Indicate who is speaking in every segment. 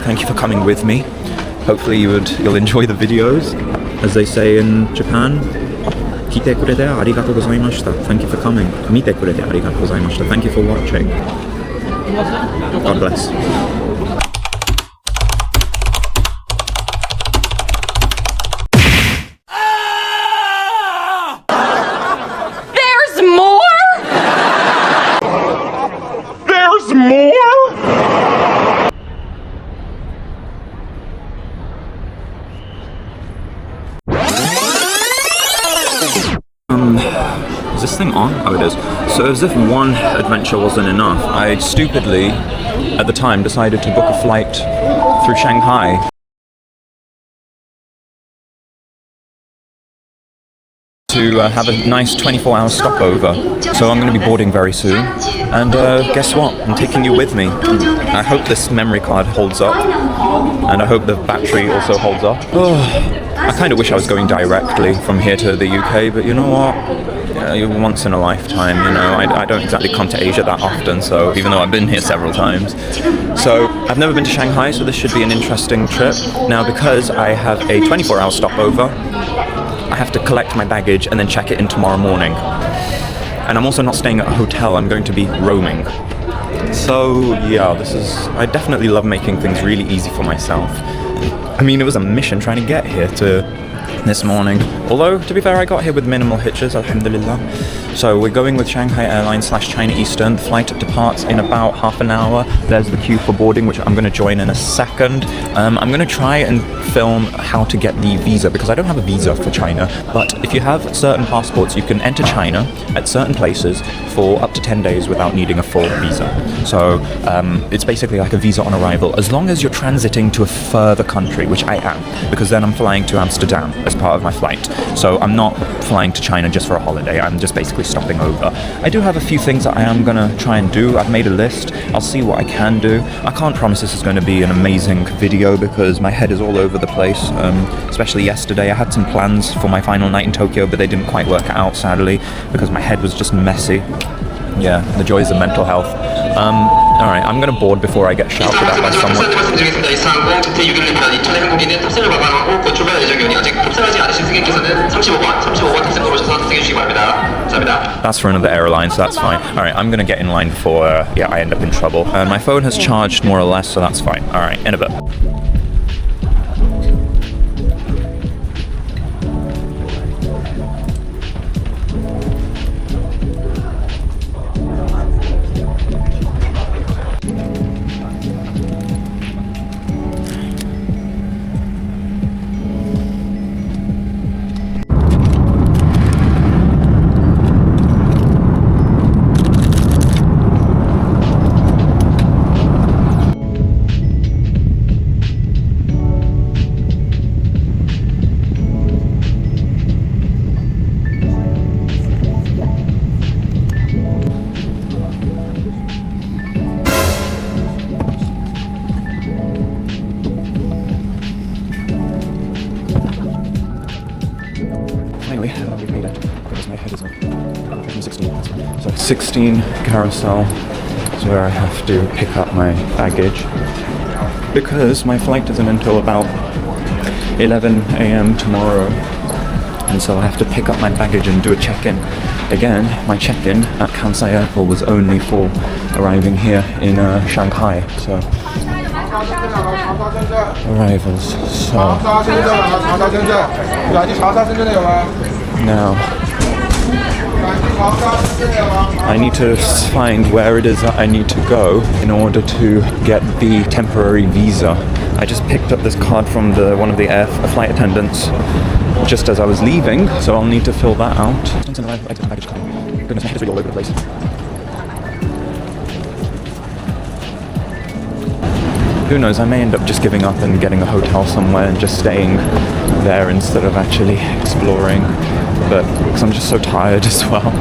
Speaker 1: Thank you for coming with me. Hopefully you'll enjoy the videos. As they say in Japan, 来てくれてありがとうございました. Thank you for coming. 見てくれてありがとうございました. Thank you for watching. God bless.
Speaker 2: There's more?
Speaker 3: There's more?
Speaker 1: Is this thing on? Oh, it is. So as if one adventure wasn't enough, I stupidly, at the time, decided to book a flight through Shanghai to have a nice 24-hour stopover. So I'm going to be boarding very soon. And guess what? I'm taking you with me. I hope this memory card holds up. And I hope the battery also holds up. I kind of wish I was going directly from here to the UK, but you know what? Once in a lifetime, you know, I don't exactly come to Asia that often, so even though I've been here several times. So I've never been to Shanghai, so this should be an interesting trip. Now, because I have a 24-hour stopover, I have to collect my baggage and then check it in tomorrow morning. And I'm also not staying at a hotel, I'm going to be roaming. So yeah, I definitely love making things really easy for myself. I mean, it was a mission trying to get here to this morning. Although, to be fair, I got here with minimal hitches, alhamdulillah. So we're going with Shanghai Airlines / China Eastern. The flight departs in about half an hour. There's the queue for boarding, which I'm going to join in a second. I'm going to try and film how to get the visa, because I don't have a visa for China. But if you have certain passports, you can enter China at certain places for up to 10 days without needing a full visa. So it's basically like a visa on arrival, as long as you're transiting to a further country, which I am, because then I'm flying to Amsterdam as part of my flight. So I'm not flying to China just for a holiday, I'm just basically stopping over. I do have a few things that I am gonna try and do. I've made a list, I'll see what I can do. I can't promise this is going to be an amazing video because my head is all over the place, especially yesterday. I had some plans for my final night in Tokyo, but they didn't quite work out, sadly, because my head was just messy. Yeah, the joys of mental health. Alright, I'm gonna board before I get shouted at by someone. That's for another airline, so that's fine. Alright, I'm gonna get in line before I end up in trouble. My phone has charged more or less, so that's fine. Alright, in a bit. Finally, we've made it. Because my head is on 16. So 16 carousel is where I have to pick up my baggage, because my flight isn't until about 11 a.m. tomorrow, and so I have to pick up my baggage and do a check-in. Again, my check-in at Kansai Airport was only for arriving here in Shanghai. So arrivals. So now I need to find where it is that I need to go in order to get the temporary visa. I just picked up this card from one of the flight attendants just as I was leaving, so I'll need to fill that out. Goodness, my head is really all over the place. Who knows, I may end up just giving up and getting a hotel somewhere and just staying there instead of actually exploring, but because I'm just so tired as well.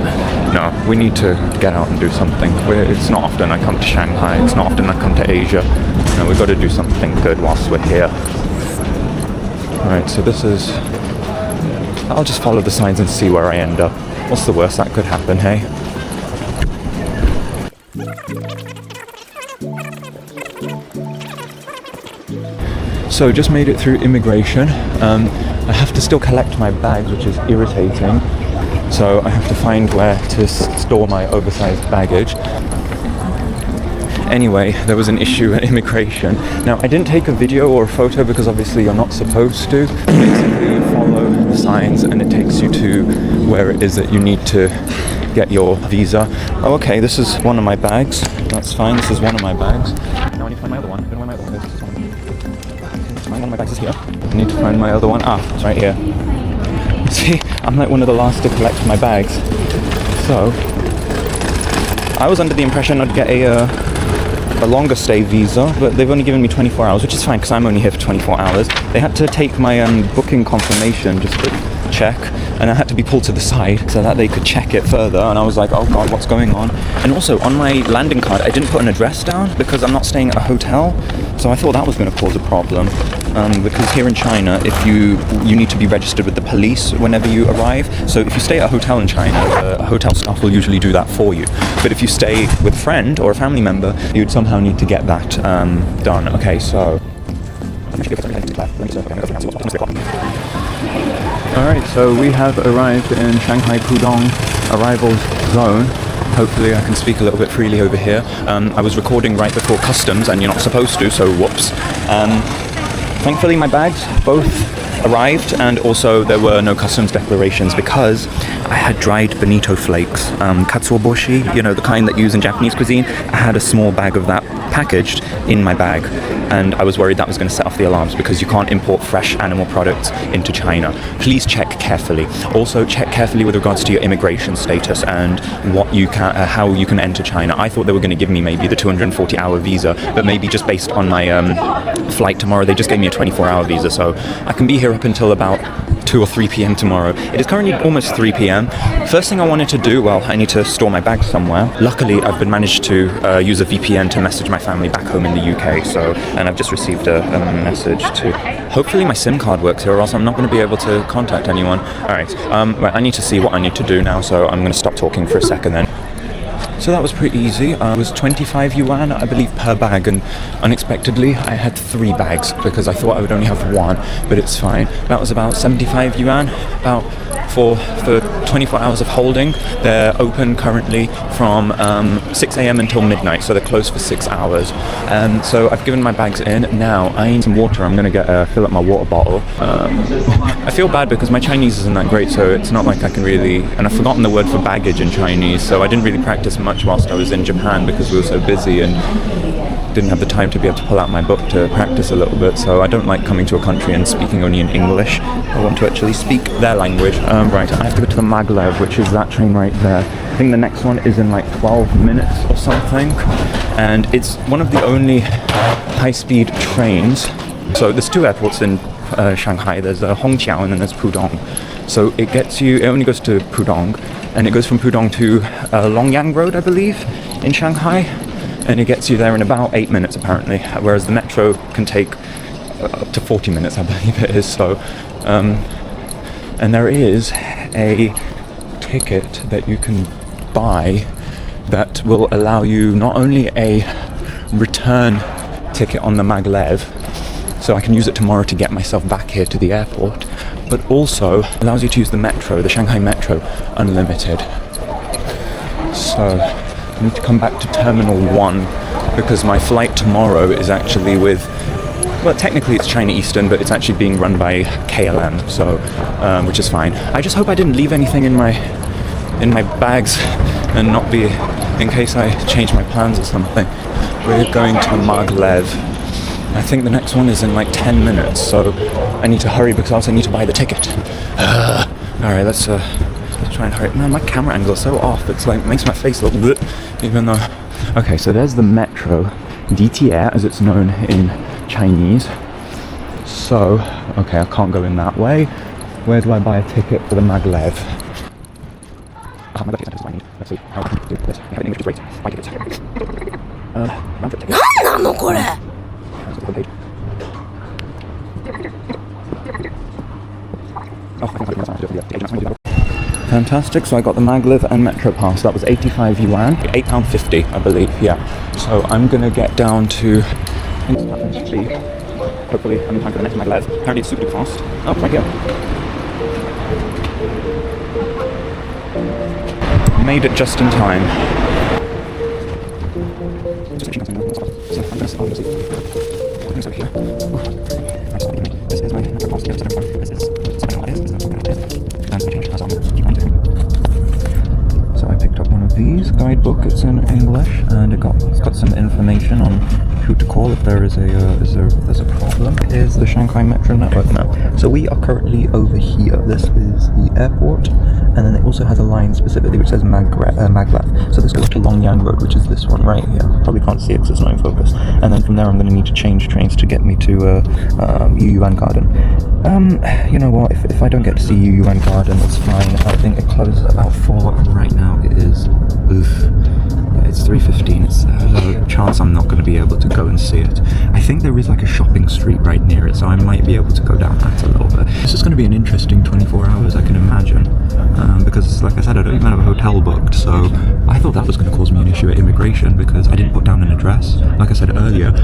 Speaker 1: No, we need to get out and do something. It's not often I come to Shanghai, it's not often I come to Asia. No, we've got to do something good whilst we're here. Alright, so this is... I'll just follow the signs and see where I end up. What's the worst that could happen, hey? So just made it through immigration. I have to still collect my bags, which is irritating. So I have to find where to store my oversized baggage. Anyway, there was an issue at immigration. Now, I didn't take a video or a photo because obviously you're not supposed to. Basically, you follow the signs and it takes you to where it is that you need to get your visa. Oh, okay, this is one of my bags. That's fine, this is one of my bags. Now I need to find my other one. One of my bags is here. I need to find my other one. Ah, it's right here. See, I'm like one of the last to collect my bags. So, I was under the impression I'd get a longer stay visa, but they've only given me 24 hours, which is fine because I'm only here for 24 hours. They had to take my booking confirmation just to check, and I had to be pulled to the side so that they could check it further, and I was like, oh god, what's going on? And also on my landing card I didn't put an address down because I'm not staying at a hotel, so I thought that was going to cause a problem, because here in China, if you need to be registered with the police whenever you arrive. So if you stay at a hotel in China, hotel staff will usually do that for you, but if you stay with a friend or a family member, you'd somehow need to get that done. Okay, so alright, so we have arrived in Shanghai Pudong arrivals zone. Hopefully I can speak a little bit freely over here. I was recording right before customs and you're not supposed to, so whoops. Thankfully my bags both arrived, and also there were no customs declarations because I had dried bonito flakes, katsuoboshi, you know, the kind that you use in Japanese cuisine. I had a small bag of that packaged in my bag, and I was worried that was going to set off the alarms because you can't import fresh animal products into China. Please check carefully. Also check carefully with regards to your immigration status and what you can, how you can enter China. I thought they were going to give me maybe the 240-hour visa, but maybe just based on my flight tomorrow, they just gave me a 24-hour visa, so I can be here up until about 2 or 3 p.m. tomorrow. It is currently almost 3 p.m. First thing I wanted to do, well, I need to store my bags somewhere. Luckily, I've been managed to use a VPN to message my family back home in the UK, so, and I've just received a message to, hopefully my SIM card works here or else I'm not going to be able to contact anyone. Alright, right, I need to see what I need to do now, so I'm going to stop talking for a second then. So that was pretty easy. It was 25 yuan, I believe, per bag, and unexpectedly I had 3 bags because I thought I would only have 1, but it's fine. That was about 75 yuan, about for 24 hours of holding. They're open currently from 6 a.m. until midnight, so they're closed for 6 hours. So I've given my bags in. Now I need some water. I'm going to fill up my water bottle. I feel bad because my Chinese isn't that great, so it's not like I can really, and I've forgotten the word for baggage in Chinese, so I didn't really practice much whilst I was in Japan because we were so busy and didn't have the time to be able to pull out my book to practice a little bit. So I don't like coming to a country and speaking only in English. I want to actually speak their language. Right, I have to go to the maglev, which is that train right there. I think the next one is in like 12 minutes or something, and it's one of the only high-speed trains. So there's 2 airports in Shanghai. There's Hongqiao and then there's Pudong. So it only goes to Pudong, and it goes from Pudong to Longyang Road, I believe, in Shanghai, and it gets you there in about 8 minutes apparently, whereas the metro can take up to 40 minutes, I believe it is. So, and there is a ticket that you can buy that will allow you not only a return ticket on the maglev, so I can use it tomorrow to get myself back here to the airport, but also allows you to use the metro, the Shanghai Metro, unlimited. So I need to come back to Terminal 1 because my flight tomorrow is actually with, well, technically it's China Eastern, but it's actually being run by KLM, so which is fine. I just hope I didn't leave anything in my bags and not be, in case I change my plans or something. We're going to maglev. I think the next one is in like 10 minutes, so I need to hurry because I also need to buy the ticket. Alright, let's try and hurry. Man, my camera angle is so off, it's like, makes my face look bleh, even though... Okay, so there's the metro, DTA as it's known in Chinese. So, okay, I can't go in that way. Where do I buy a ticket for the maglev? Let's see, how can I do this? I have an English rate. Buy tickets. Round trip ticket. Fantastic, so I got the maglev and metro pass. That was 85 yuan, £8.50 I believe, yeah. So I'm gonna get down to, I think it's hopefully I'm in time for the next maglev. Apparently it's super duper fast. Oh, right here. Made it just in time. Just so I'm going to see. Things over here. This is my metropolis. This is something like this. And I changed as I'm trying to. So I picked up one of these guidebook. It's in English, and it's got some information on who to call if there's a problem. Here's the Shanghai Metro network now. So we are currently over here. This is the airport, and then it also has a line specifically which says maglev. So this goes to Longyang Road, which is this one right here. Probably can't see it because it's not in focus. And then from there I'm going to need to change trains to get me to Yuyuan Garden. You know what? If I don't get to see Yuyuan Garden, it's fine. I think it closes at about 4. Right now it is. It's 3:15. There's a chance I'm not going to be able to go and see it. I think there is like a shopping street right near it, so I might be able to go down that a little bit. This is going to be an interesting 24 hours, I can imagine, because like I said, I don't even have a hotel booked, so I thought that was going to cause me an issue at immigration because I didn't put down an address. Like I said earlier,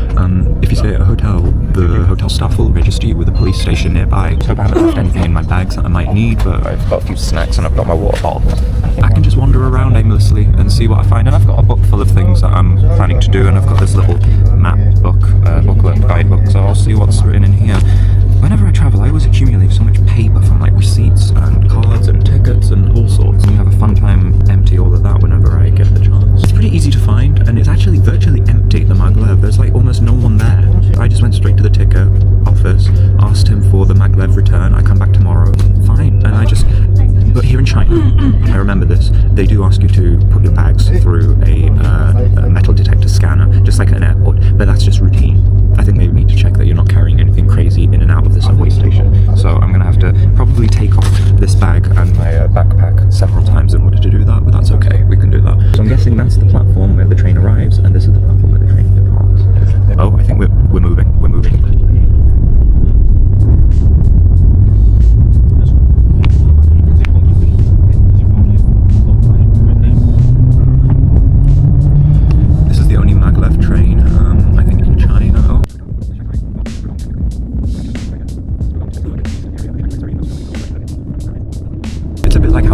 Speaker 1: if you stay at a hotel, the hotel staff will register you with a police station nearby. So I haven't left anything in my bags that I might need, but I've got a few snacks and I've got my water bottle. I can just wander around aimlessly and see what I find, and I've got a book full of things that I'm planning to do, and I've got this little map booklet, guidebook, so I'll see what's written in here. Whenever I travel, I always accumulate so much paper from like receipts and cards and tickets and all sorts, and have a fun time empty all of that whenever I get the chance. It's pretty easy to find, and it's actually virtually empty, the maglev. There's like almost no one there. I just went straight to the ticket office, asked him for the maglev return. I come back tomorrow, fine, and but here in China, I remember this, they do ask you to put your bags through a metal detector scanner, just like at an airport, but that's just routine. I think they need to check that you're not carrying anything crazy in and out of the subway station. So I'm going to have to probably take off this bag and my backpack several times in order to do that, but that's okay, we can do that. So I'm guessing that's the platform where the train arrives, and this is the platform where the train departs. Oh, I think we're moving.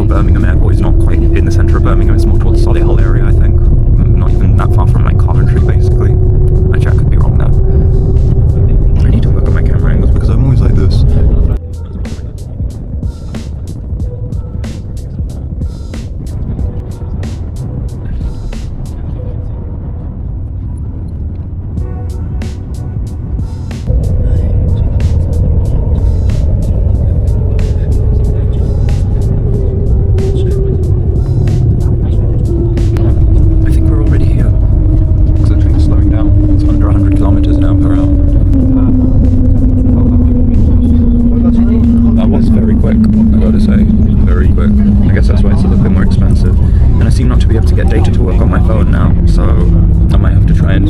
Speaker 1: Birmingham Airport is not quite in the centre of Birmingham, it's more towards Solihull area, I think. Not even that far from like Coventry, basically. Actually, I could be wrong there. I need to work on my camera angles because I'm always like this.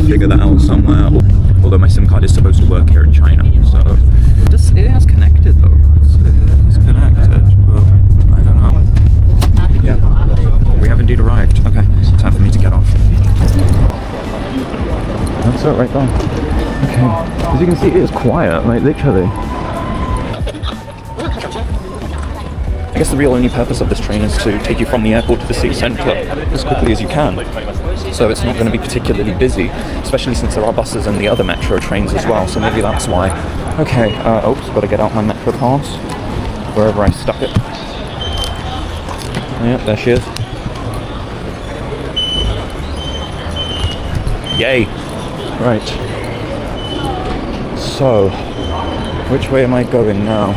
Speaker 1: Figure that out somewhere, although my SIM card is supposed to work here in China, so it has connected though. It's connected, but I don't know. Yeah, we have indeed arrived. Okay, time for me to get off. That's it right there. Okay, as you can see, it is quiet, like literally. I guess the real only purpose of this train is to take you from the airport to the city centre as quickly as you can. So it's not going to be particularly busy, especially since there are buses and the other metro trains as well, so maybe that's why. Okay, oops, got to get out my metro pass, wherever I stuck it. Yep, there she is. Yay! Right. So, which way am I going now?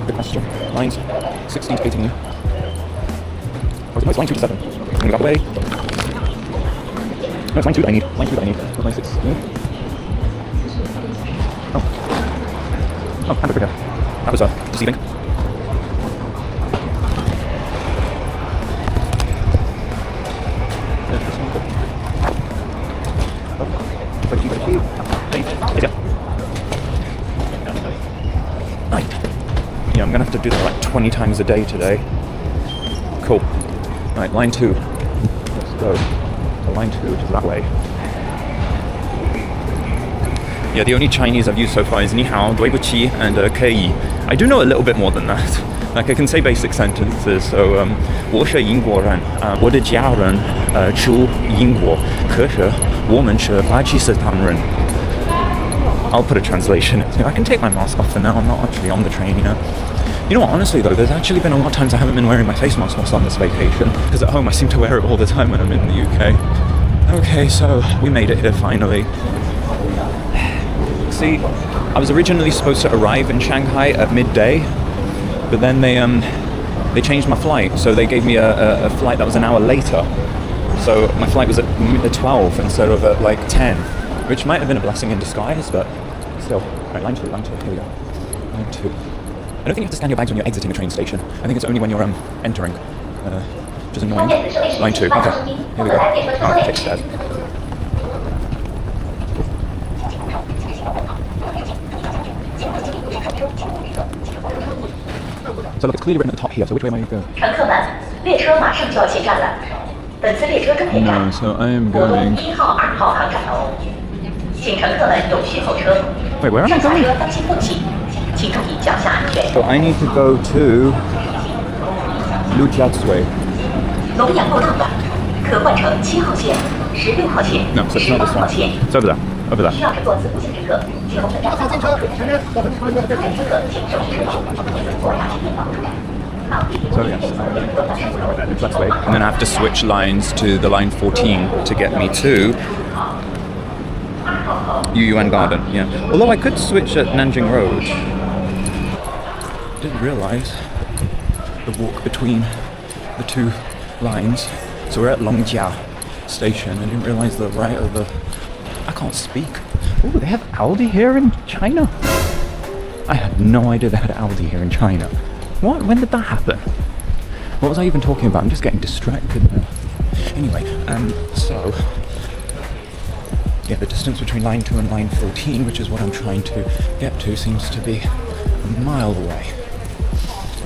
Speaker 1: Good question. Lines 16 to 18. Oh, no, it's line 2 to 7. I'm going to go that way. No, it's line 2 that I need. Line 2 that I need. Line 6. Oh, hamburger here. That was deceiving. Right. Yeah, I'm going to have to do that like 20 times a day today. Cool. Right, line 2. Let's go. So line 2 is that way. Yeah, the only Chinese I've used so far is ni hao, 对不起, and kei. I do know a little bit more than that. Like I can say basic sentences. So 我是英国人，我的家人住英国，可是我们是巴基斯坦人。I'll put a translation. I can take my mask off for now. I'm not actually on the train yet. You know what, honestly though, there's actually been a lot of times I haven't been wearing my face mask whilst on this vacation, because at home I seem to wear it all the time when I'm in the UK. Okay, so we made it here finally. See, I was originally supposed to arrive in Shanghai at midday, but then they changed my flight, so they gave me a flight that was an hour later. So my flight was at 12 instead of at like 10, which might have been a blessing in disguise, but still. Alright, line 2, here we go. Line 2. I don't think you have to scan your bags when you're exiting a train station. I think it's only when you're entering, which is annoying. Line 2, okay, here we go. Alright, take stairs. So look, it's clearly written at the top here, so which way am I going? No, so I am going... Wait, where am I going? So I need to go to Lujiatsui. No, so it's not this one. It's over there. Over there. So yes, Lujiatsui. And then I have to switch lines to the line 14 to get me to Yuyuan Garden, yeah. Although I could switch at Nanjing Road. Didn't realise the walk between the two lines. So we're at Longjia station. I didn't realise the right of the... I can't speak. Oh, they have Aldi here in China? I had no idea they had Aldi here in China. What? When did that happen? What was I even talking about? I'm just getting distracted now. Anyway, so... Yeah, the distance between line 2 and line 14, which is what I'm trying to get to, seems to be a mile away.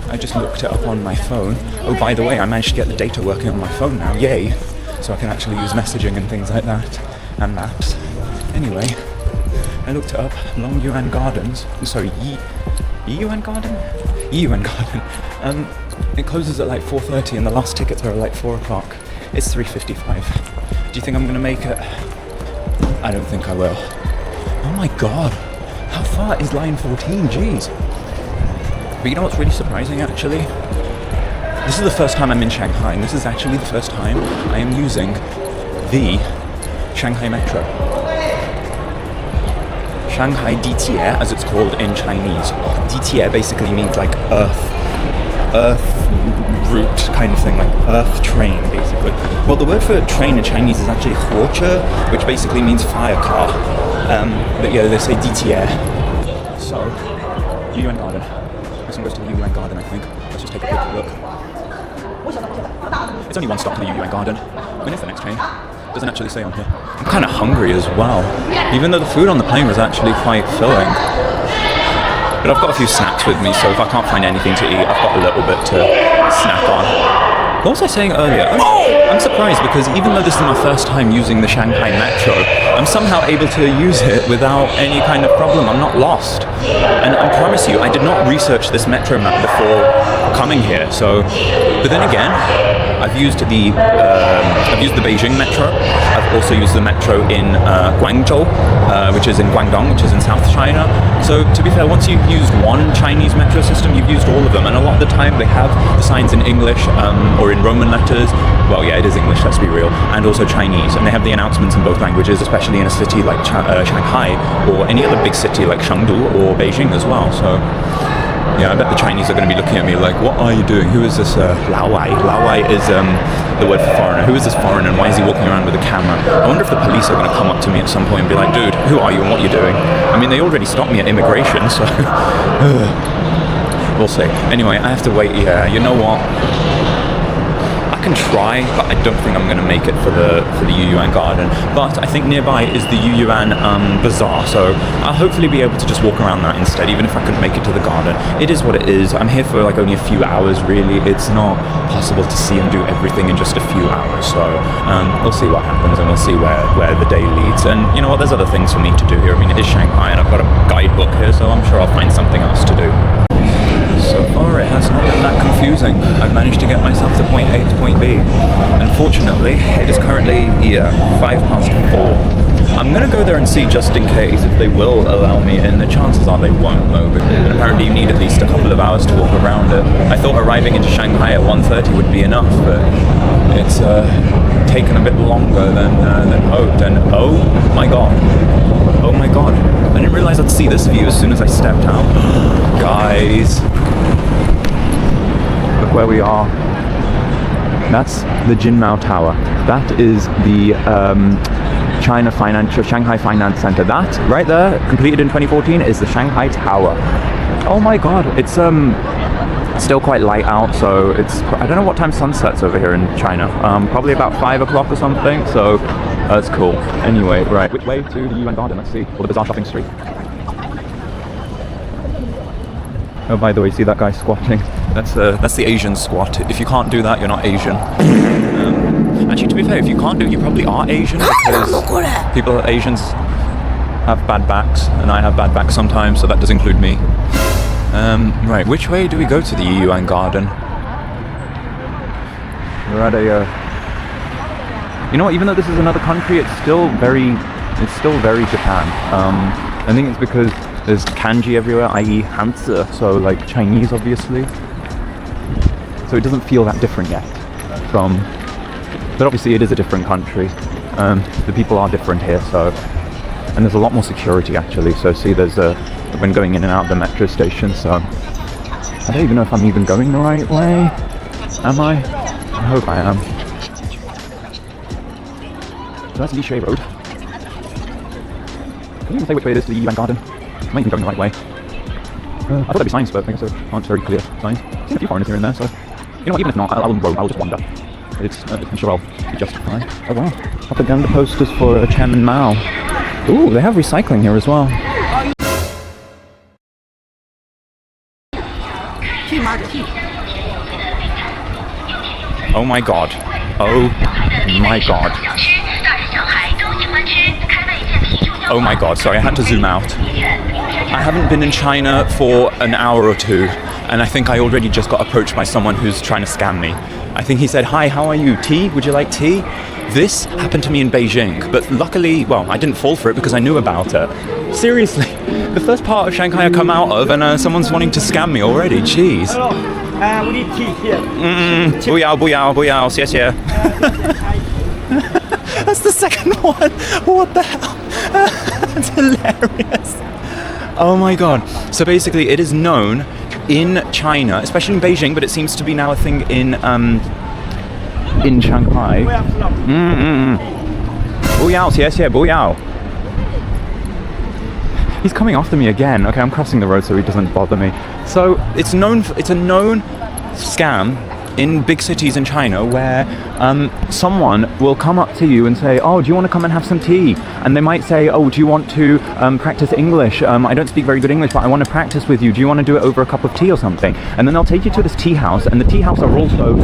Speaker 1: I just looked it up on my phone. Oh, by the way, I managed to get the data working on my phone now. Yay! So I can actually use messaging and things like that, and maps. Anyway, I looked it up. Longyuan Gardens. Sorry, Yiyuan Garden? Yiyuan Garden. It closes at like 4:30, and the last tickets are at like 4 o'clock. It's 3:55. Do you think I'm gonna make it? I don't think I will. Oh my god, how far is line 14? Jeez. But you know what's really surprising actually? This is the first time I'm in Shanghai, and this is actually the first time I am using the Shanghai Metro. Shanghai DTA, as it's called in Chinese. DTA basically means like earth route kind of thing, like earth train basically. Well, the word for train in Chinese is actually huoche, which basically means fire car. But yeah, they say DTA. So, Yuyuan Garden. This one goes to the Yuyuan Garden, I think. Let's just take a quick look. It's only one stop to the Yuyuan Garden. When is the next train? Doesn't actually say on here. I'm kind of hungry as well, even though the food on the plane was actually quite filling. But I've got a few snacks with me, so if I can't find anything to eat, I've got a little bit to snack on. What was I saying earlier? I'm surprised because even though this is my first time using the Shanghai Metro, I'm somehow able to use it without any kind of problem. I'm not lost. And I promise you, I did not research this metro map before coming here. So, but then again, I've used the Beijing Metro. I've also used the metro in Guangzhou, which is in Guangdong, which is in South China. So to be fair, once you've used one Chinese metro system, you've used all of them. And a lot of the time they have the signs in English or in Roman letters. Well, yeah, it is English, let's be real. And also Chinese. And they have the announcements in both languages, especially in a city like Shanghai or any other big city like Chengdu or Beijing as well. So yeah, I bet the Chinese are going to be looking at me like, what are you doing? Who is this Lao Wai? Lao Wai is the word for foreigner. Who is this foreigner and why is he walking around with a camera? I wonder if the police are going to come up to me at some point and be like, dude, who are you and what are you doing? I mean, they already stopped me at immigration, so we'll see. Anyway, I have to wait here. You know what? I can try, but I don't think I'm going to make it for the Yuyuan Garden. But I think nearby is the Yuyuan Bazaar, so I'll hopefully be able to just walk around that instead, even if I couldn't make it to the garden. It is what it is. I'm here for like only a few hours, really. It's not possible to see and do everything in just a few hours, so we'll see what happens, and we'll see where the day leads. And you know what, there's other things for me to do here. I mean, it is Shanghai, and I've got a guidebook here, so I'm sure I'll find something else to do. So far it has not been that confusing. I've managed to get myself to point A to point B. Unfortunately, it is currently 4:05. I'm going to go there and see just in case if they will allow me in. The chances are they won't though, because apparently you need at least a couple of hours to walk around it. I thought arriving into Shanghai at 1:30 would be enough, but it's taken a bit longer than hoped. And oh my god. Oh my god. I didn't realize I'd see this view as soon as I stepped out. Guys. Look where we are. That's the Jinmao Tower. That is the Shanghai Finance Center. That right there, completed in 2014, is the Shanghai Tower. Oh my god, it's still quite light out, so it's, I don't know what time sunsets over here in China. Probably about 5 o'clock or something, so that's cool. Anyway, right, which way to the Yuyuan Garden? Let's see, or the Bazaar Shopping Street. Oh, by the way, see that guy squatting? That's the Asian squat. If you can't do that, you're not Asian. Actually, to be fair, if you can't do it, you probably are Asian, because Asians have bad backs, and I have bad backs sometimes, so that does include me. Right, which way do we go to the Yuyuan Garden? We're at a... You know what, even though this is another country, it's still very Japan. I think it's because there's kanji everywhere, i.e. Hanzi, so like Chinese obviously. So it doesn't feel that different yet from... But obviously it is a different country. The people are different here, so... And there's a lot more security actually, so see there's when going in and out of the metro station, so... I don't even know if I'm even going the right way. Am I? I hope I am. So that's Lishui Road. Can you even say which way it is to the Yuyuan Garden? I'm not even going the right way. I thought there'd be signs, but I guess there aren't very clear signs. I've seen a few foreigners here and there, so... You know what, even if not, I'll just wander. I'm sure I'll be just fine. Oh wow. Propaganda posters for Chairman Mao. Ooh, they have recycling here as well. Oh my god. Oh my god. Oh my god, sorry, I had to zoom out. I haven't been in China for an hour or two, and I think I already just got approached by someone who's trying to scam me. I think he said, "Hi, how are you? Tea? Would you like tea?" This happened to me in Beijing, but luckily, well, I didn't fall for it because I knew about it. Seriously, the first part of Shanghai I come out of, and someone's wanting to scam me already. Jeez.
Speaker 4: Hello, we need tea here.
Speaker 1: 不要不要不要，谢谢。That's the second one. What the hell? That's hilarious. Oh my god. So basically, it is known in China, especially in Beijing, but it seems to be now a thing in Shanghai. 不要，谢谢，不要。He's coming after me again. Okay, I'm crossing the road so he doesn't bother me. So it's a known scam in big cities in China where someone will come up to you and say, "Oh, do you want to come and have some tea?" And they might say, "Oh, do you want to practice English? I don't speak very good English, but I want to practice with you. Do you want to do it over a cup of tea or something?" And then they'll take you to this tea house, and the tea house are also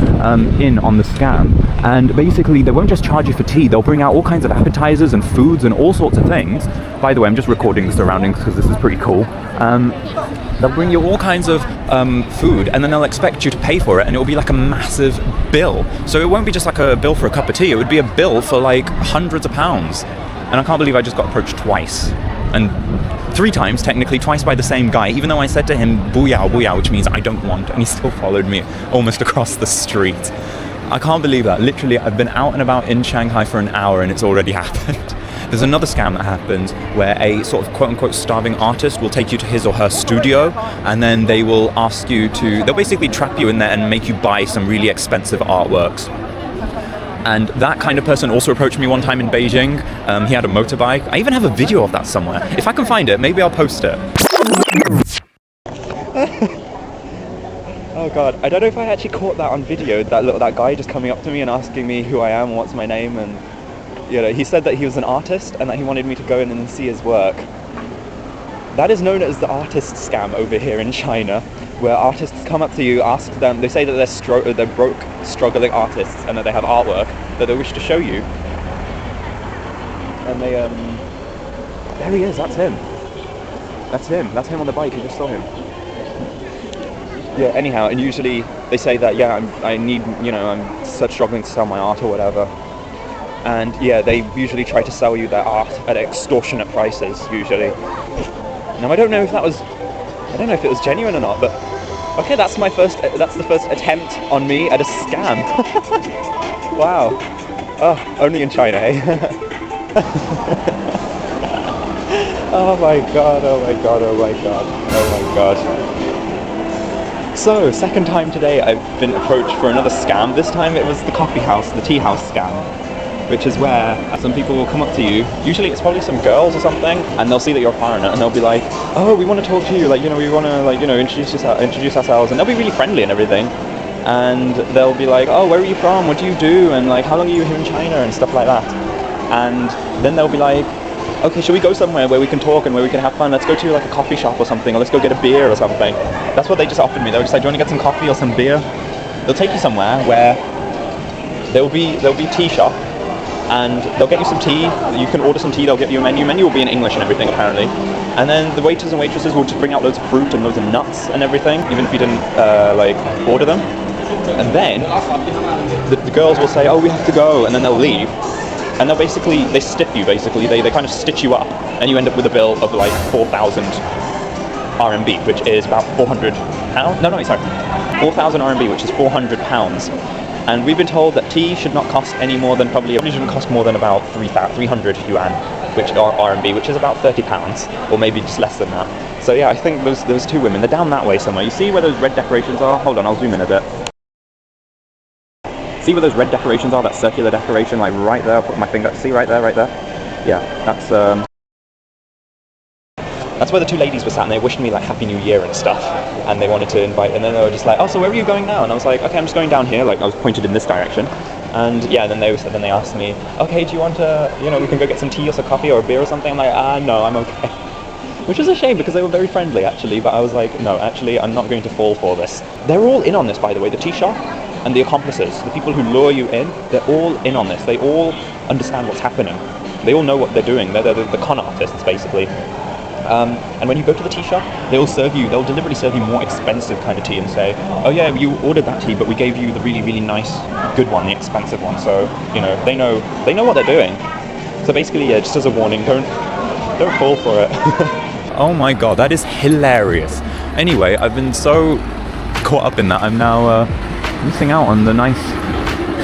Speaker 1: in on the scam. And basically, they won't just charge you for tea. They'll bring out all kinds of appetizers and foods and all sorts of things. By the way, I'm just recording the surroundings because this is pretty cool. They'll bring you all kinds of food, and then they'll expect you to pay for it, and it will be like a massive bill. So it won't be just like a bill for a cup of tea, it would be a bill for like hundreds of pounds. And I can't believe I just got approached twice. And 3 times, technically, twice by the same guy, even though I said to him, 不要, 不要, which means I don't want, and he still followed me almost across the street. I can't believe that. Literally, I've been out and about in Shanghai for an hour and it's already happened. There's another scam that happens where a sort of quote-unquote starving artist will take you to his or her studio, and then they will ask you to... They'll basically trap you in there and make you buy some really expensive artworks. And that kind of person also approached me one time in Beijing. He had a motorbike. I even have a video of that somewhere. If I can find it, maybe I'll post it.
Speaker 4: Oh
Speaker 1: Oh god, I don't know if I actually caught that on video, that guy just coming up to me and asking me who I am, what's my name, and you know, he said that he was an artist and that he wanted me to go in and see his work. That is known as the artist scam over here in China, where artists come up to you, ask them, they say that they're broke, struggling artists and that they have artwork that they wish to show you. And they, there he is, that's him. That's him on the bike, you just saw him. Yeah, anyhow, and usually they say that, yeah, I need, you know, I'm struggling to sell my art or whatever. And yeah, they usually try to sell you their art at extortionate prices, usually. Now, I don't know if it was genuine or not, but okay, that's the first attempt on me at a scam. Wow. Oh, only in China, eh? Oh my god, oh my god, oh my god, oh my god. So, second time today I've been approached for another scam. This time it was the coffee house, the tea house scam, which is where some people will come up to you. Usually it's probably some girls or something, and they'll see that you're a foreigner and they'll be like, oh, we want to talk to you, like, you know, we want to, like, you know, introduce ourselves, and they'll be really friendly and everything. And they'll be like, oh, where are you from? What do you do? And like, how long are you here in China? And stuff like that. And then they'll be like, okay, shall we go somewhere where we can talk and where we can have fun? Let's go to like a coffee shop or something, or let's go get a beer or something. That's what they just offered me. They were just like, do you want to get some coffee or some beer? They'll take you somewhere where there'll be tea shop, and they'll get you some tea. You can order some tea, they'll get you a menu. Menu will be in English and everything, apparently. And then the waiters and waitresses will just bring out loads of fruit and loads of nuts and everything, even if you didn't like order them. And then the girls will say, oh, we have to go, and then they'll leave. And they stiff you, basically. They kind of stitch you up, and you end up with a bill of like 4,000 RMB, which is about 400 pounds. No, sorry, 4,000 RMB, which is 400 pounds. And we've been told that tea should not cost any more than probably shouldn't cost more than about 300 yuan, which are RMB, which is about 30 pounds, or maybe just less than that. So yeah, I think there's two women. They're down that way somewhere. You see where those red decorations are? Hold on, I'll zoom in a bit. See where those red decorations are? That circular decoration, like right there. I'll put my finger. See right there. Yeah, that's where the two ladies were sat, and they wished me like Happy New Year and stuff, and they wanted to invite, and then they were just like, oh, so where are you going now? And I was like, okay, I'm just going down here, like I was pointed in this direction. And yeah, then they asked me, okay, do you want to, you know, we can go get some tea or some coffee or a beer or something? I'm like, no, I'm okay. Which is a shame, because they were very friendly actually, but I was like, no, actually, I'm not going to fall for this. They're all in on this, by the way, the tea shop and the accomplices, the people who lure you in, they're all in on this. They all understand what's happening. They all know what they're doing. They're the con artists, basically. And when you go to the tea shop, they'll deliberately serve you more expensive kind of tea and say, oh yeah, you ordered that tea, but we gave you the really, really nice, good one, the expensive one. So, you know, they know what they're doing. So basically, yeah, just as a warning, don't fall for it.
Speaker 5: Oh my god, that is hilarious. Anyway, I've been so caught up in that, I'm now missing out on the nice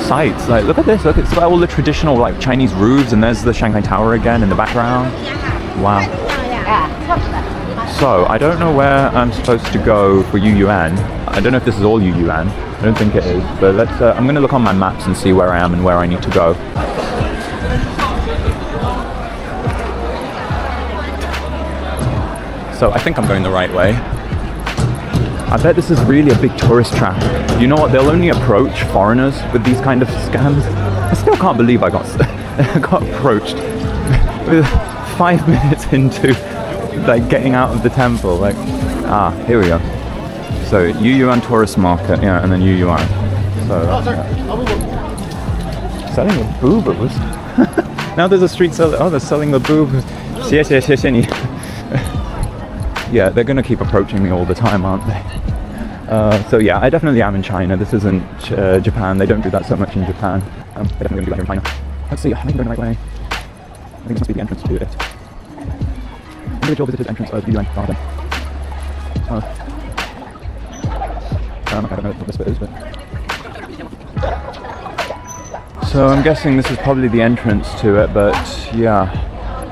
Speaker 5: sights. Like, look at this, look, it's got all the traditional like Chinese roofs, and there's the Shanghai Tower again in the background. Wow. So, I don't know where I'm supposed to go for Yuyuan. I don't know if this is all Yuyuan. I don't think it is. But I'm going to look on my maps and see where I am and where I need to go. So, I think I'm going the right way. I bet this is really a big tourist trap. You know what? They'll only approach foreigners with these kind of scams. I still can't believe I got approached with 5 minutes into like getting out of the temple. Like, here we go. So Yuyuan tourist market, yeah, and then Yuyuan. So selling the boo-boos. Now there's a street selling. Oh, they're selling the boo-boos. Yeah, they're gonna keep approaching me all the time, aren't they? So yeah, I definitely am in China. This isn't Japan. They don't do that so much in Japan. They're definitely gonna do that here in China. Let's see. I think I'm going the right way. I think this must be the entrance to it. Individual visitors entrance of Yuyuan Garden. I don't know what this bit is, but... So I'm guessing this is probably the entrance to it, but yeah,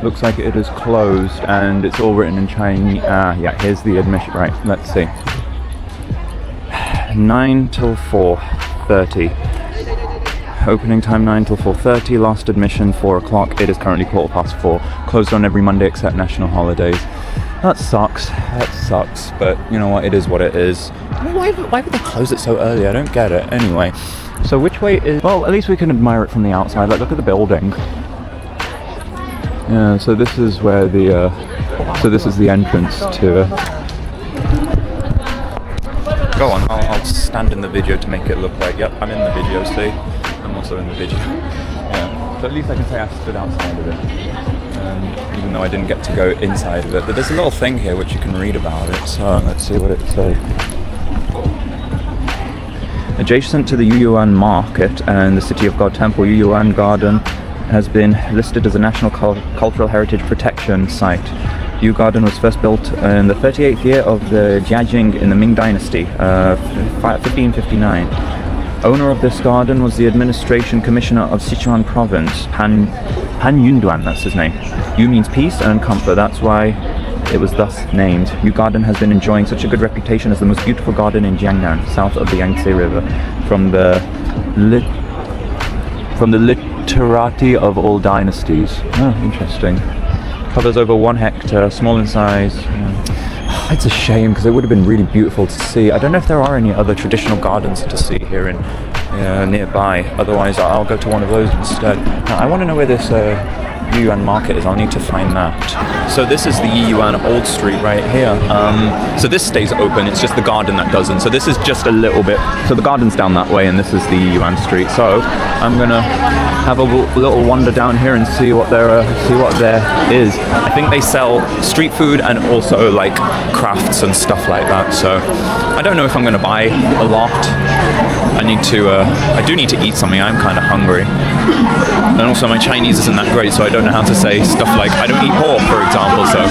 Speaker 5: looks like it is closed and it's all written in Chinese. Yeah, here's the admission. Right, let's see. 9 till 4:30. Opening time 9 till 4:30, last admission 4 o'clock. It is currently 4:15. Closed on every Monday except national holidays. That sucks. That sucks. But you know what? It is what it is. I mean, why would they close it so early? I don't get it. Anyway, so which way is... Well, at least we can admire it from the outside. Like, look at the building. Yeah, so this is where the... so this is the entrance to... Go on, I'll stand in the video to make it look like, yep, I'm in the video, see? I'm also in the video. Yeah, so at least I can say I stood outside of it. Even though I didn't get to go inside of it. But there's a little thing here which you can read about it, so let's see what it says. Adjacent to the Yuyuan Market and the City of God Temple, Yuyuan Garden has been listed as a National Cultural Heritage Protection Site. Yu Garden was first built in the 38th year of the Jiajing in the Ming Dynasty, 1559. Owner of this garden was the Administration Commissioner of Sichuan Province, Han Yunduan, that's his name. Yu means peace and comfort, that's why it was thus named. Yu Garden has been enjoying such a good reputation as the most beautiful garden in Jiangnan, south of the Yangtze River, from the literati of all dynasties. Oh, interesting. Covers over 1 hectare, small in size. It's a shame because it would have been really beautiful to see. I don't know if there are any other traditional gardens to see here in nearby. Otherwise, I'll go to one of those instead. I want to know where this Yuyuan Market is. I'll need to find that. So this is the Yuyuan Old Street right here. So this stays open. It's just the garden that doesn't. So this is just a little bit. So the garden's down that way, and this is the Yuyuan Street. So I'm gonna have a little wander down here and see what there is. I think they sell street food and also like crafts and stuff like that. So I don't know if I'm gonna buy a lot. I do need to eat something. I'm kind of hungry. And also my Chinese isn't that great, so I don't know how to say stuff like I don't eat pork, for example. So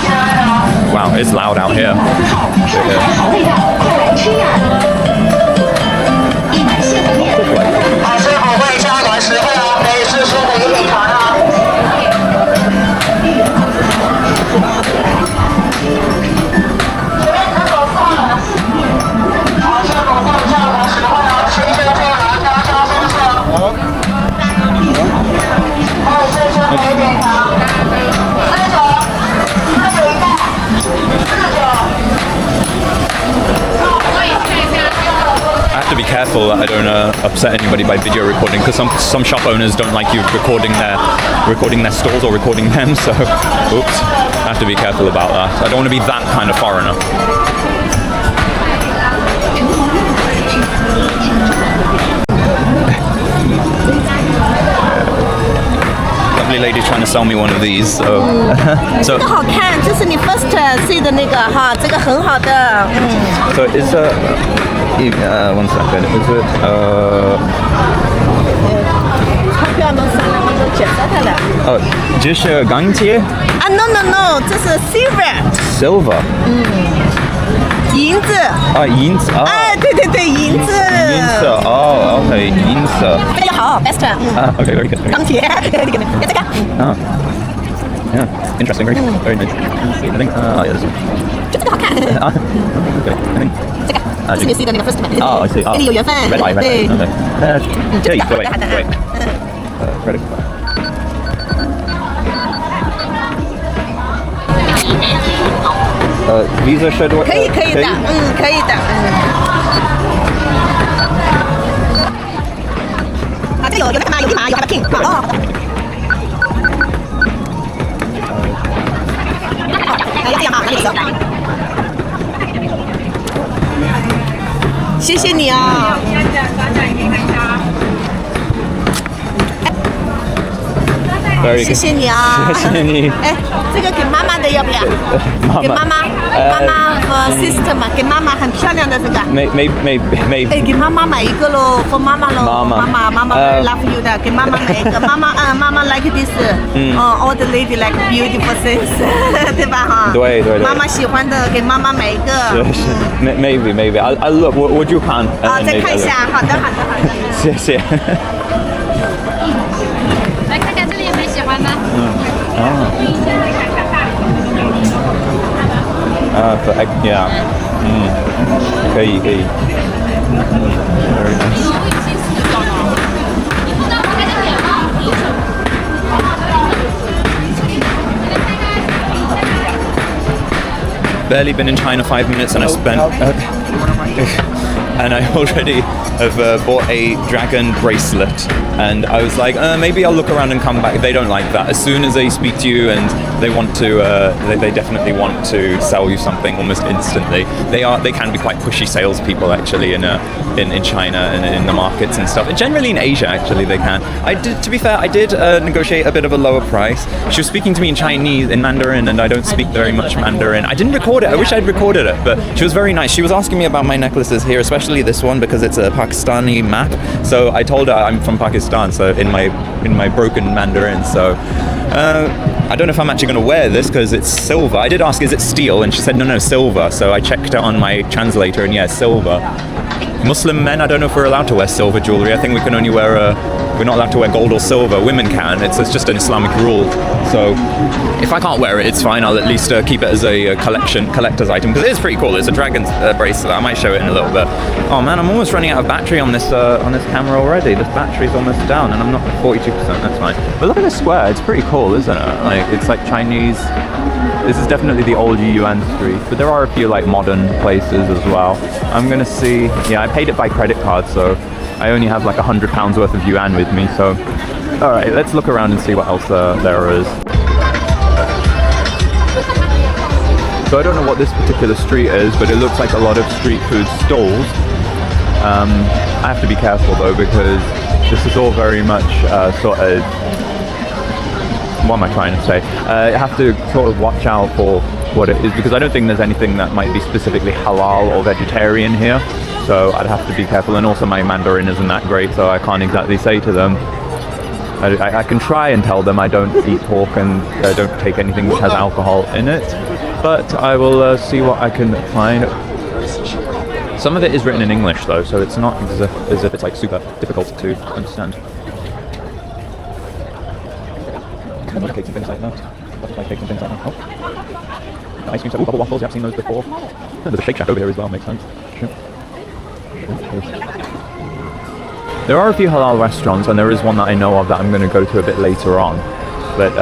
Speaker 5: wow, it's loud out here. I have to be careful that I don't upset anybody by video recording, because some shop owners don't like you recording their stores or recording them, so oops, I have to be careful about that. I don't want to be that kind of foreigner. Lovely lady trying to sell me one of these, so
Speaker 6: 这个好看，这是你 first see 的那个哈，这个很好的。
Speaker 5: So is one second, is it
Speaker 6: 钞票能上来吗？都解释它了。
Speaker 5: 这是钢铁？
Speaker 6: 啊 ，no， 这是 silver。 银子。银子啊。哎，对，银子。
Speaker 5: 银色哦 ，OK， 银色。
Speaker 6: 这个好 ，best。OK，
Speaker 5: very good。
Speaker 6: 钢铁，这个。
Speaker 5: Yeah, interesting, very nice. I think, yeah, this one.
Speaker 6: 就这个好看。
Speaker 5: Okay, I think.
Speaker 6: 这个，这是你 see 的那个 first one。Oh,
Speaker 5: I see.
Speaker 6: 跟你有缘分。
Speaker 5: Red eye. Okay. 这里，对。Credit card. Visa 是多？
Speaker 6: 可以的，可以的。啊，这有那个吗？有密码，有 pin。哦。来这样啊，拿你的。谢谢你啊。谢谢你啊！
Speaker 5: 谢谢你。
Speaker 6: 哎，这个给妈妈的要不要？给妈妈和 sister 嘛，给妈妈很漂亮的这个。
Speaker 5: 没。
Speaker 6: 哎，给妈妈买一个喽，和妈妈喽。妈妈 love you 的，给妈妈买一个。妈妈 like this。all the lady like beautiful things， 对吧哈？
Speaker 5: 对。
Speaker 6: 妈妈喜欢的，给妈妈买一个。
Speaker 5: 是 ，maybe I look， 我就看。
Speaker 6: 再看一下，好的。
Speaker 5: 谢谢。
Speaker 2: 来看看这里有没有喜欢的。
Speaker 5: yeah， 可以。very nice。
Speaker 1: barely been in China 5 minutes, and I spent. And I already have bought a dragon bracelet, and I was like, maybe I'll look around and come back. They don't like that. As soon as they speak to you and they want to, they definitely want to sell you something almost instantly. They can be quite pushy salespeople actually in China and in the markets and stuff. And generally in Asia actually they can. To be fair, I did negotiate a bit of a lower price. She was speaking to me in Chinese, in Mandarin, and I don't speak very much Mandarin. I didn't record it. I wish I'd recorded it, but she was very nice. She was asking me about my necklaces here, especially this one because it's a Pakistani map. So I told her I'm from Pakistan, so in my broken Mandarin. So I don't know if I'm actually going to wear this because it's silver. I did ask, is it steel? And she said no, silver. So I checked it on my translator, and yeah, silver. Muslim men, I don't know if we're allowed to wear silver jewelry. I think we can only wear we're not allowed to wear gold or silver. Women can. It's just an Islamic rule. So if I can't wear it, it's fine. I'll at least keep it as a collector's item because it is pretty cool. It's a dragon's bracelet. I might show it in a little bit. Oh man, I'm almost running out of battery on this camera already. This battery's almost down, and I'm not at 42%. That's fine. But look at this square. It's pretty cool, isn't it? Like it's like Chinese. This is definitely the old Yuan street, but there are a few like modern places as well. I'm gonna see. Yeah, I paid it by credit card, so I only have like £100 worth of yuan with me. So, all right, let's look around and see what else there is. So I don't know what this particular street is, but it looks like a lot of street food stalls. I have to be careful though because this is all very much sort of. What am I trying to say? I have to sort of watch out for what it is because I don't think there's anything that might be specifically halal or vegetarian here. So I'd have to be careful, and also my Mandarin isn't that great, so I can't exactly say to them. I can try and tell them I don't eat pork and I don't take anything which has alcohol in it, but I will see what I can find. Some of it is written in English though, so it's not as if it's like super difficult to understand. Butter cakes and things like that. Butterfly cakes and things like that. Oh. Ice cream, bubble waffles, yeah, I've seen those before. There's a Shake Shack over here as well, makes sense. There are a few halal restaurants, and there is one that I know of that I'm going to go to a bit later on. But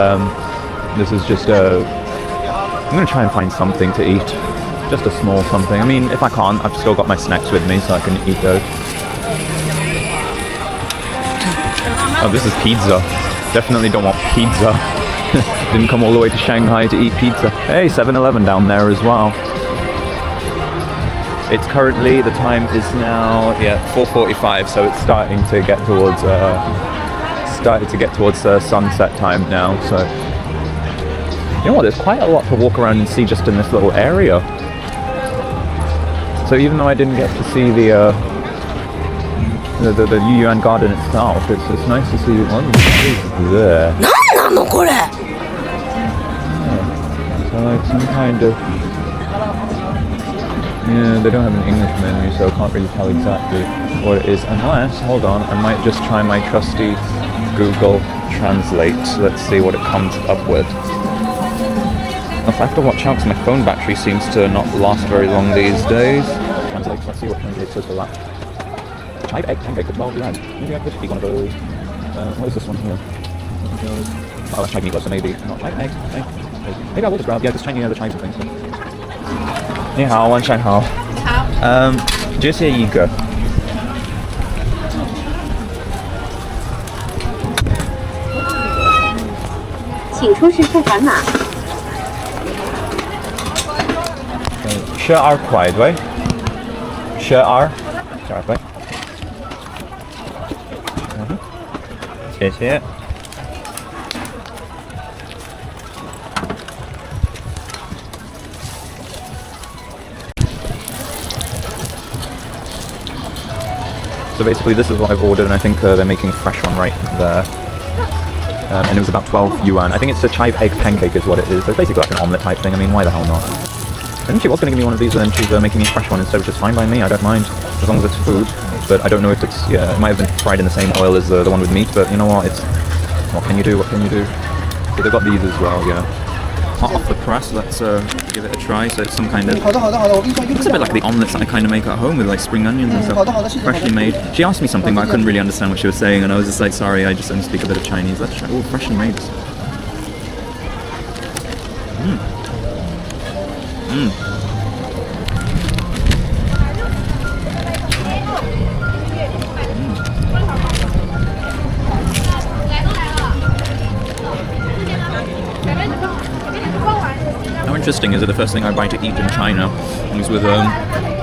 Speaker 1: this is just I'm going to try and find something to eat. Just a small something. I mean, if I can't, I've still got my snacks with me, so I can eat those. Oh, this is pizza. Definitely don't want pizza. Didn't come all the way to Shanghai to eat pizza. Hey, 7-Eleven down there as well. It's currently, the time is now 4:45, so it's starting to get towards sunset time now. So you know what? There's quite a lot to walk around and see just in this little area. So even though I didn't get to see the Yuan garden itself, it's nice to see what is there. So like some kind of they don't have an English menu, so I can't really tell exactly what it is. Unless, hold on, I might just try my trusty Google Translate. Let's see what it comes up with. I have to watch out because my phone battery seems to not last very long these days. Translate. Let's see what Translate says for that. Chive egg pancake at 12 yuan. Maybe I could eat one of those. What is this one here? Oh, that's Chinese, so maybe not chive egg. Maybe I will just grab this Chinese, the chives and things. 你好，晚上好。
Speaker 2: 好。
Speaker 1: 这是一个。
Speaker 2: 请出示付款码。
Speaker 1: 12块对？12块。谢谢。So basically this is what I've ordered, and I think they're making a fresh one right there. And it was about 12 yuan. I think it's a chive egg pancake is what it is. So it's basically like an omelette type thing. I mean, why the hell not? I think she was going to give me one of these, and then she's making me a fresh one instead, which is fine by me. I don't mind, as long as it's food. But I don't know if it's, it might have been fried in the same oil as the one with meat, but you know what, what can you do, So they've got these as well, Hot off the press, let's give it a try. So it's some kind of, looks a bit like the omelettes that I kind of make at home with like spring onions and stuff, freshly made. She asked me something, but I couldn't really understand what she was saying, and I was just like, sorry, I just only speak a bit of Chinese. Let's try. Oh, freshly made. interesting is that the first thing I buy to eat in China is with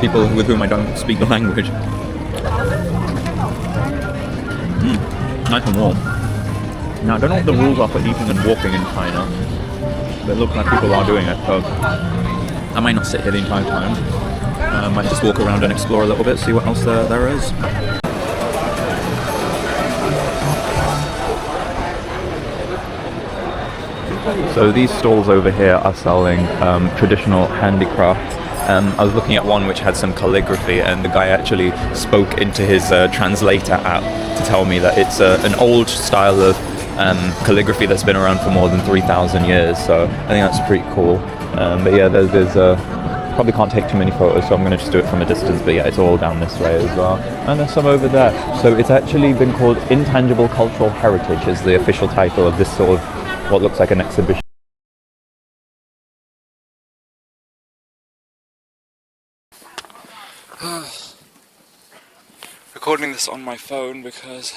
Speaker 1: people with whom I don't speak the language. Nice and warm. Now, I don't know what the rules are for eating and walking in China, but it looks like people are doing it, so I might not sit here the entire time. I might just walk around and explore a little bit, see what else there is.
Speaker 5: So these stalls over here are selling traditional handicrafts. I was looking at one which had some calligraphy, and the guy actually spoke into his translator app to tell me that it's an old style of calligraphy that's been around for more than 3,000 years, so I think that's pretty cool. But yeah, there's probably can't take too many photos, so I'm going to just do it from a distance, but yeah, it's all down this way as well. And there's some over there. So it's actually been called Intangible Cultural Heritage is the official title of this sort of what looks like an exhibition.
Speaker 1: Recording this on my phone because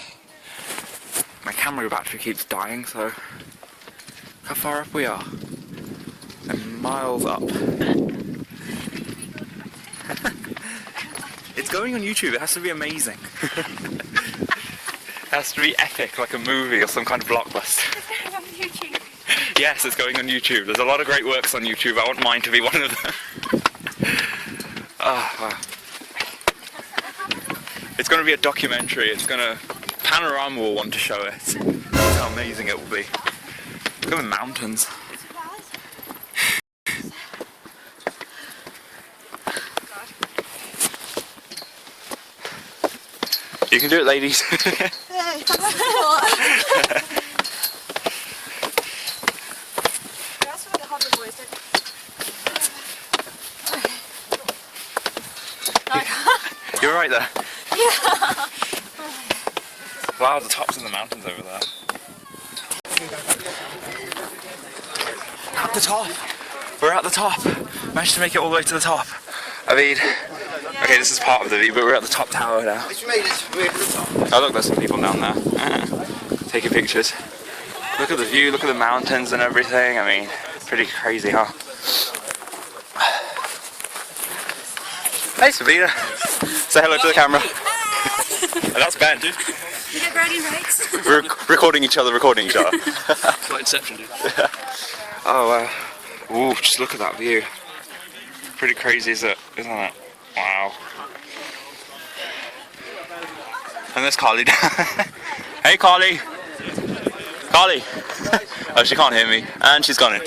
Speaker 1: my camera battery keeps dying, so look how far up we are. And miles up. It's going on YouTube, it has to be amazing. It has to be epic, like a movie or some kind of blockbuster.
Speaker 7: It's going on YouTube.
Speaker 1: Yes, it's going on YouTube. There's a lot of great works on YouTube. I want mine to be one of them. Wow. It's going to be a documentary. It's going to... Panorama will want to show it. That's how amazing it will be. Look at the mountains. You can do it, ladies. You're right there.
Speaker 7: Yeah.
Speaker 1: Wow, the tops of the mountains over there. At the top! We're at the top! Managed to make it all the way to the top. I mean, okay, this is part of the view, but we're at the top tower now. Oh look, there's some people down there. Taking pictures. Look at the view, look at the mountains and everything. I mean, pretty crazy, huh? Hey Sabina! Say hello to the camera. Oh, that's Ben.
Speaker 7: You get bragging rights.
Speaker 1: We're recording each other.
Speaker 3: It's like Inception, dude.
Speaker 1: Oh wow. Ooh, just look at that view. Pretty crazy, isn't it? Wow. And there's Carly down. Hey Carly! Carly! Oh, she can't hear me. And she's gone in.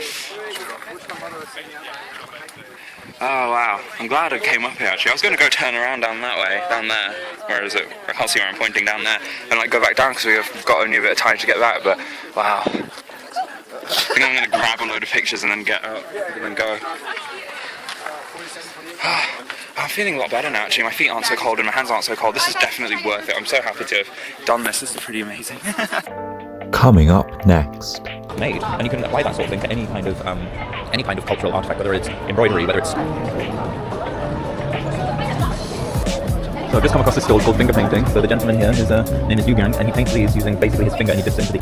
Speaker 1: Oh wow, I'm glad I came up here actually. I was going to go turn around down that way, down there. Where is it? I can't see where I'm pointing, down there. And like go back down because we've got only a bit of time to get back, but wow. I think I'm going to grab a load of pictures and then get out and then go. I'm feeling a lot better now actually. My feet aren't so cold and my hands aren't so cold. This is definitely worth it. I'm so happy to have done this. This is pretty amazing.
Speaker 8: Coming up next.
Speaker 1: Made, and you can apply that sort of thing to any kind of cultural artifact, whether it's embroidery, whether it's... So I've just come across this skill called finger painting. So the gentleman here, his name is Yu Gang, and he paints these using basically his finger, and he dips into the...